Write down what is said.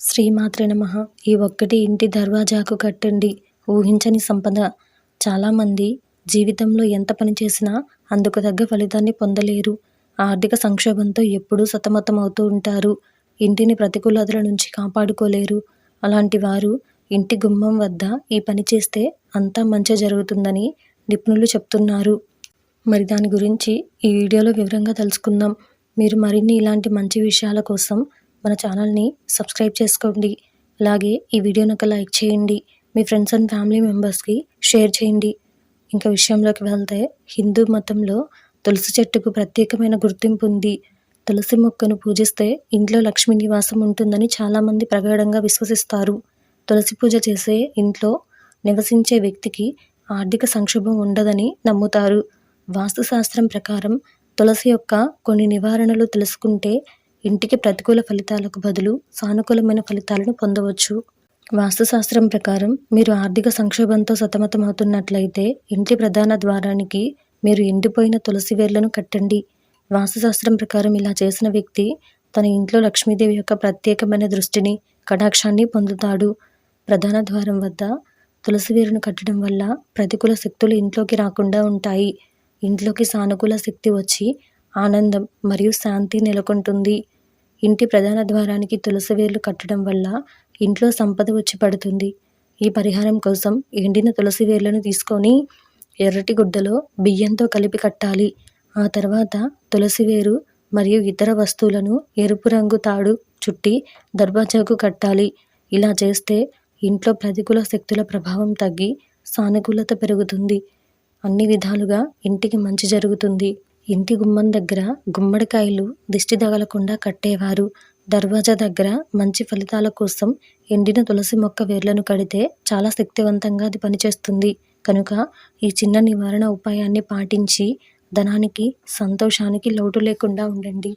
శ్రీమాత్రే నమః. ఈ ఒక్కటి ఇంటి దర్వాజాకు కట్టండి. ఊహించని సంపద. చాలామంది జీవితంలో ఎంత పని చేసినా అందుకు తగ్గ ఫలితాన్ని పొందలేరు. ఆర్థిక సంక్షోభంతో ఎప్పుడూ సతమతమవుతూ ఉంటారు. ఇంటిని ప్రతికూలతల నుంచి కాపాడుకోలేరు. అలాంటి వారు ఇంటి గుమ్మం వద్ద ఈ పని చేస్తే అంతా మంచి జరుగుతుందని నిపుణులు చెప్తున్నారు. మరి దాని గురించి ఈ వీడియోలో వివరంగా తెలుసుకుందాం. మీరు మరిన్ని ఇలాంటి మంచి విషయాల కోసం మన ఛానల్ని సబ్స్క్రైబ్ చేసుకోండి. అలాగే ఈ వీడియోని ఒక లైక్ చేయండి. మీ ఫ్రెండ్స్ అండ్ ఫ్యామిలీ మెంబర్స్కి షేర్ చేయండి. ఇంకా విషయంలోకి వెళ్తే, హిందూ మతంలో తులసి చెట్టుకు ప్రత్యేకమైన గుర్తింపు ఉంది. తులసి మొక్కను పూజిస్తే ఇంట్లో లక్ష్మీ నివాసం ఉంటుందని చాలామంది ప్రగాఢంగా విశ్వసిస్తారు. తులసి పూజ చేసే ఇంట్లో నివసించే వ్యక్తికి ఆర్థిక సంక్షోభం ఉండదని నమ్ముతారు. వాస్తుశాస్త్రం ప్రకారం తులసి యొక్క కొన్ని నివారణలు తెలుసుకుంటే ఇంటికి ప్రతికూల ఫలితాలకు బదులు సానుకూలమైన ఫలితాలను పొందవచ్చు. వాస్తుశాస్త్రం ప్రకారం మీరు ఆర్థిక సంక్షోభంతో సతమతమవుతున్నట్లయితే ఇంటి ప్రధాన ద్వారానికి మీరు ఎండిపోయిన తులసి వేర్లను కట్టండి. వాస్తుశాస్త్రం ప్రకారం ఇలా చేసిన వ్యక్తి తన ఇంట్లో లక్ష్మీదేవి యొక్క ప్రత్యేకమైన దృష్టిని, కటాక్షాన్ని పొందుతాడు. ప్రధాన ద్వారం వద్ద తులసి వేరును కట్టడం వల్ల ప్రతికూల శక్తులు ఇంట్లోకి రాకుండా ఉంటాయి. ఇంట్లోకి సానుకూల శక్తి వచ్చి ఆనందం మరియు శాంతి నెలకొంటుంది. ఇంటి ప్రధాన ద్వారానికి తులసి వేర్లు కట్టడం వల్ల ఇంట్లో సంపద వచ్చి పడుతుంది. ఈ పరిహారం కోసం ఎండిన తులసి వేర్లను తీసుకొని ఎర్రటి గుడ్డలో బియ్యంతో కలిపి కట్టాలి. ఆ తర్వాత తులసి వేరు మరియు ఇతర వస్తువులను ఎరుపు రంగు తాడు చుట్టి దర్వాజాకు కట్టాలి. ఇలా చేస్తే ఇంట్లో ప్రతికూల శక్తుల ప్రభావం తగ్గి సానుకూలత పెరుగుతుంది. అన్ని విధాలుగా ఇంటికి మంచి జరుగుతుంది. ఇంటి గుమ్మం దగ్గర గుమ్మడికాయలు దిష్టి తగలకుండా కట్టేవారు. దర్వాజా దగ్గర మంచి ఫలితాల కోసం ఎండిన తులసి మొక్క వేర్లను కడితే చాలా శక్తివంతంగా అది పనిచేస్తుంది. కనుక ఈ చిన్న నివారణ ఉపాయాన్ని పాటించి ధనానికి, సంతోషానికి లోటు లేకుండా ఉండండి.